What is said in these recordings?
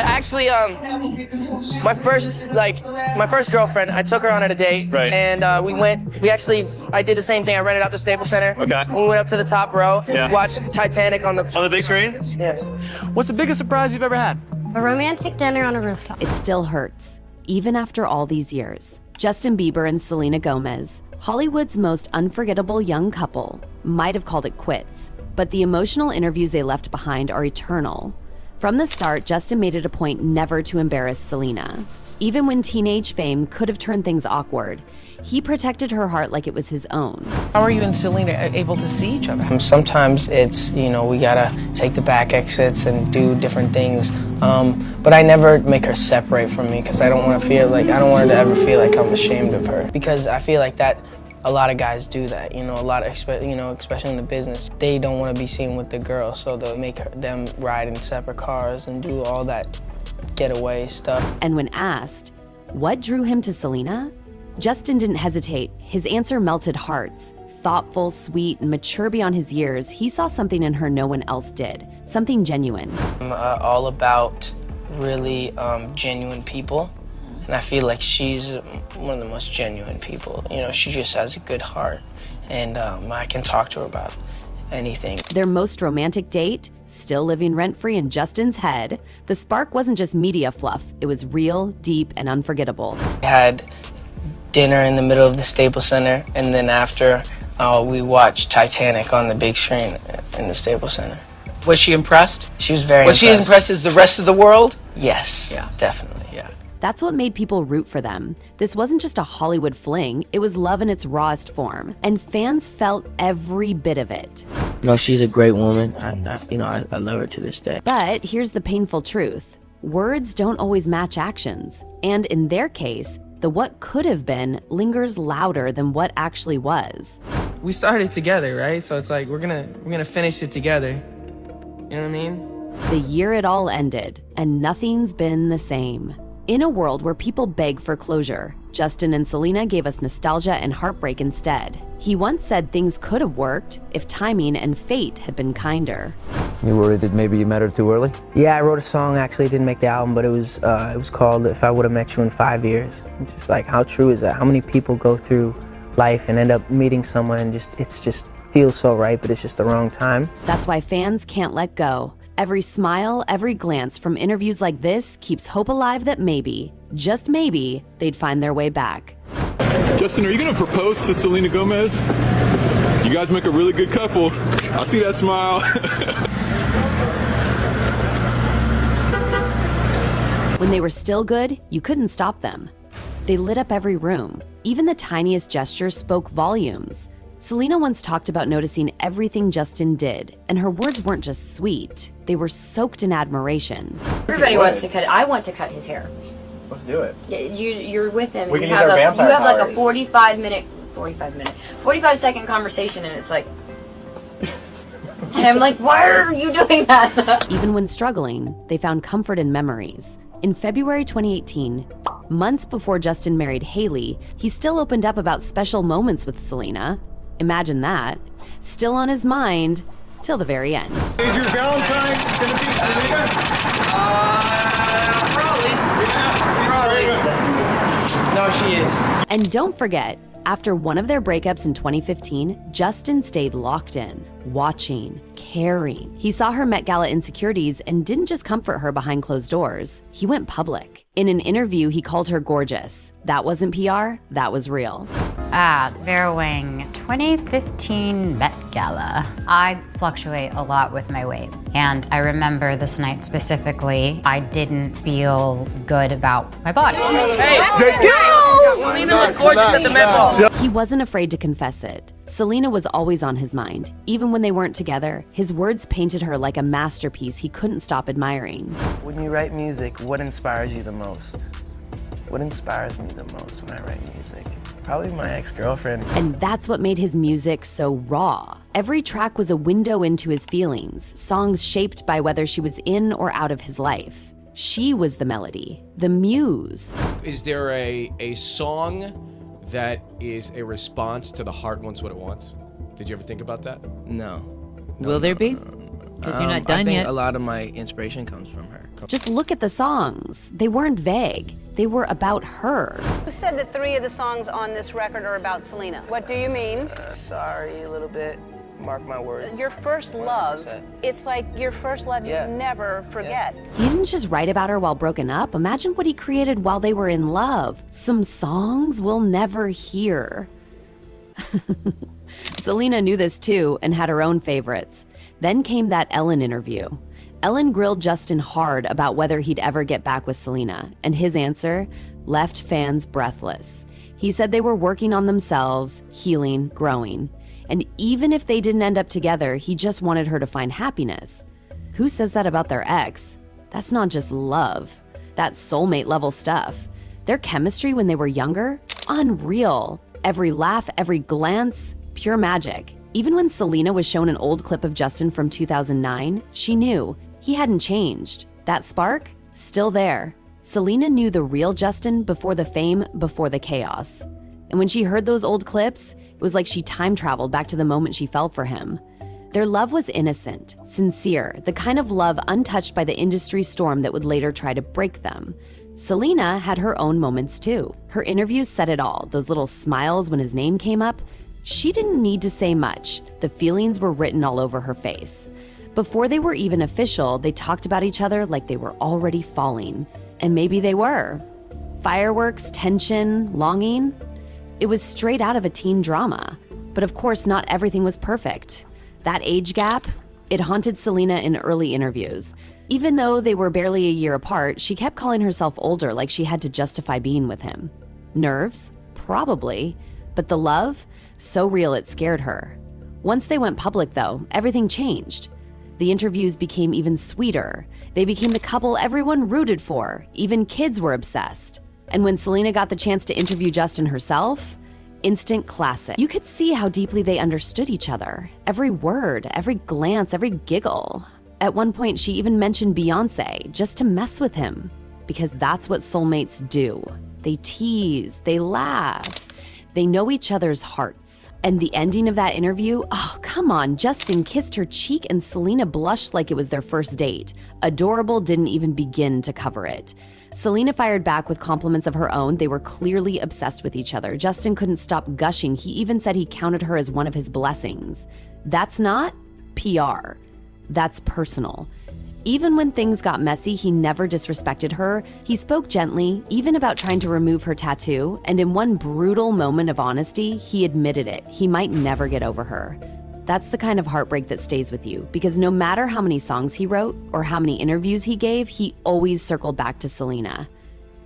Actually, my first girlfriend, I took her on a date, Right. and I did the same thing. I rented out the Staples Center. Okay. We went up to the top row, Yeah. watched Titanic on the big screen? Yeah. What's the biggest surprise you've ever had? A romantic dinner on a rooftop. It still hurts, even after all these years. Justin Bieber and Selena Gomez, Hollywood's most unforgettable young couple, might have called it quits, but the emotional interviews they left behind are eternal. From the start, Justin made it a point never to embarrass Selena. Even when teenage fame could have turned things awkward, he protected her heart like it was his own. How are you and Selena able to see each other? Sometimes it's, we gotta take the back exits and do different things. But I never make her separate from me because I don't want her to ever feel like I'm ashamed of her. Because I feel like that a lot of guys do that, especially in the business. They don't want to be seen with the girl, so they'll make them ride in separate cars and do all that getaway stuff. And when asked, what drew him to Selena? Justin didn't hesitate. His answer melted hearts. Thoughtful, sweet, and mature beyond his years, he saw something in her no one else did. Something genuine. I'm all about really genuine people. And I feel like she's one of the most genuine people. She just has a good heart, and I can talk to her about anything. Their most romantic date, still living rent-free in Justin's head, the spark wasn't just media fluff. It was real, deep, and unforgettable. We had dinner in the middle of the Staples Center, and then after, we watched Titanic on the big screen in the Staples Center. Was she impressed? She was very impressed. Was she impressed as the rest of the world? Yes, yeah, definitely, yeah. That's what made people root for them. This wasn't just a Hollywood fling, it was love in its rawest form. And fans felt every bit of it. She's a great woman, and I love her to this day. But here's the painful truth. Words don't always match actions. And in their case, the what could have been lingers louder than what actually was. We started together, right? So it's like we're gonna finish it together. You know what I mean? The year it all ended, and nothing's been the same. In a world where people beg for closure, Justin and Selena gave us nostalgia and heartbreak instead. He once said things could have worked if timing and fate had been kinder. You worried that maybe you met her too early? Yeah, I wrote a song, actually, it didn't make the album, but it was called If I Would Have Met You in 5 Years. It's just like, how true is that? How many people go through life and end up meeting someone and it's just feels so right, but it's just the wrong time? That's why fans can't let go. Every smile, every glance from interviews like this keeps hope alive that maybe, just maybe, they'd find their way back. Justin, are you gonna propose to Selena Gomez? You guys make a really good couple. I see that smile. When they were still good, you couldn't stop them. They lit up every room. Even the tiniest gestures spoke volumes. Selena once talked about noticing everything Justin did, and her words weren't just sweet, they were soaked in admiration. Everybody wants to cut it. I want to cut his hair. Let's do it. Yeah, you're with him. We you can use our vampire You have like a powers. 45-second conversation, and it's like, and I'm like, why are you doing that? Even when struggling, they found comfort in memories. In February 2018, months before Justin married Hailey, he still opened up about special moments with Selena. Imagine that. Still on his mind, till the very end. Is your Valentine gonna be Selena? Probably. No, she is. And don't forget, after one of their breakups in 2015, Justin stayed locked in, watching, caring. He saw her Met Gala insecurities and didn't just comfort her behind closed doors. He went public. In an interview, he called her gorgeous. That wasn't PR, that was real. Vera Wang, 2015 Met Gala. I fluctuate a lot with my weight, and I remember this night specifically, I didn't feel good about my body. Hey, Selena looked gorgeous at the Met Ball. He wasn't afraid to confess it. Selena was always on his mind. Even when they weren't together, his words painted her like a masterpiece he couldn't stop admiring. When you write music, what inspires you the most? What inspires me the most when I write music? Probably my ex-girlfriend. And that's what made his music so raw. Every track was a window into his feelings, songs shaped by whether she was in or out of his life. She was the melody, the muse. Is there a song that is a response to The Heart Wants What It Wants? Did you ever think about that? No. Will there be? Because you're not I done think yet. a lot of my inspiration comes from her. Just look at the songs. They weren't vague. They were about her. You said that 3 of the songs on this record are about Selena. What do you mean? Sorry, a little bit. Mark my words. Your first love, 100%. it's like your first love you never forget. He didn't just write about her while broken up. Imagine what he created while they were in love. Some songs we'll never hear. Selena knew this too and had her own favorites. Then came that Ellen interview. Ellen grilled Justin hard about whether he'd ever get back with Selena, and his answer left fans breathless. He said they were working on themselves, healing, growing. And even if they didn't end up together, he just wanted her to find happiness. Who says that about their ex? That's not just love. That's soulmate level stuff. Their chemistry when they were younger? Unreal. Every laugh, every glance, pure magic. Even when Selena was shown an old clip of Justin from 2009, she knew he hadn't changed. That spark? Still there. Selena knew the real Justin before the fame, before the chaos. And when she heard those old clips, it was like she time traveled back to the moment she fell for him. Their love was innocent, sincere, the kind of love untouched by the industry storm that would later try to break them. Selena had her own moments too. Her interviews said it all, those little smiles when his name came up. She didn't need to say much. The feelings were written all over her face. Before they were even official, they talked about each other like they were already falling. And maybe they were. Fireworks, tension, longing. It was straight out of a teen drama. But of course, not everything was perfect. That age gap, it haunted Selena in early interviews. Even though they were barely a year apart, she kept calling herself older, like she had to justify being with him. Nerves? Probably. But the love? So real it scared her. Once they went public, though, everything changed. The interviews became even sweeter. They became the couple everyone rooted for. Even kids were obsessed. And when Selena got the chance to interview Justin herself, instant classic. You could see how deeply they understood each other. Every word, every glance, every giggle. At one point, she even mentioned Beyonce just to mess with him. Because that's what soulmates do. They tease, they laugh. They know each other's hearts. And the ending of that interview, oh, come on, Justin kissed her cheek and Selena blushed like it was their first date. Adorable didn't even begin to cover it. Selena fired back with compliments of her own. They were clearly obsessed with each other. Justin couldn't stop gushing. He even said he counted her as one of his blessings. That's not PR. That's personal. Even when things got messy, he never disrespected her. He spoke gently, even about trying to remove her tattoo, and in one brutal moment of honesty, he admitted it. He might never get over her. That's the kind of heartbreak that stays with you, because no matter how many songs he wrote or how many interviews he gave, he always circled back to Selena.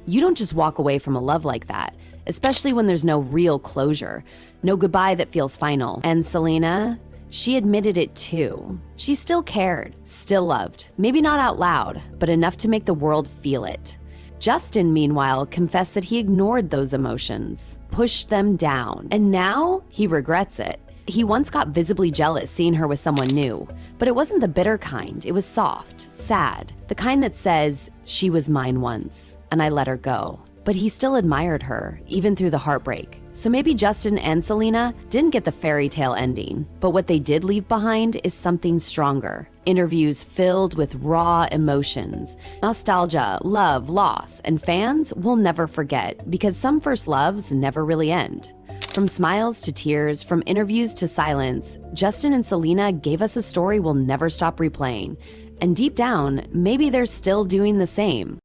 You don't just walk away from a love like that, especially when there's no real closure, no goodbye that feels final. And Selena, she admitted it too. She still cared, still loved, maybe not out loud, but enough to make the world feel it. Justin, meanwhile, confessed that he ignored those emotions, pushed them down, and now he regrets it. He once got visibly jealous seeing her with someone new, but it wasn't the bitter kind. It was soft, sad, the kind that says, she was mine once, and I let her go. But he still admired her, even through the heartbreak. So maybe Justin and Selena didn't get the fairy tale ending, but what they did leave behind is something stronger. Interviews filled with raw emotions, nostalgia, love, loss, and fans will never forget, because some first loves never really end. From smiles to tears, from interviews to silence, Justin and Selena gave us a story we'll never stop replaying. And deep down, maybe they're still doing the same.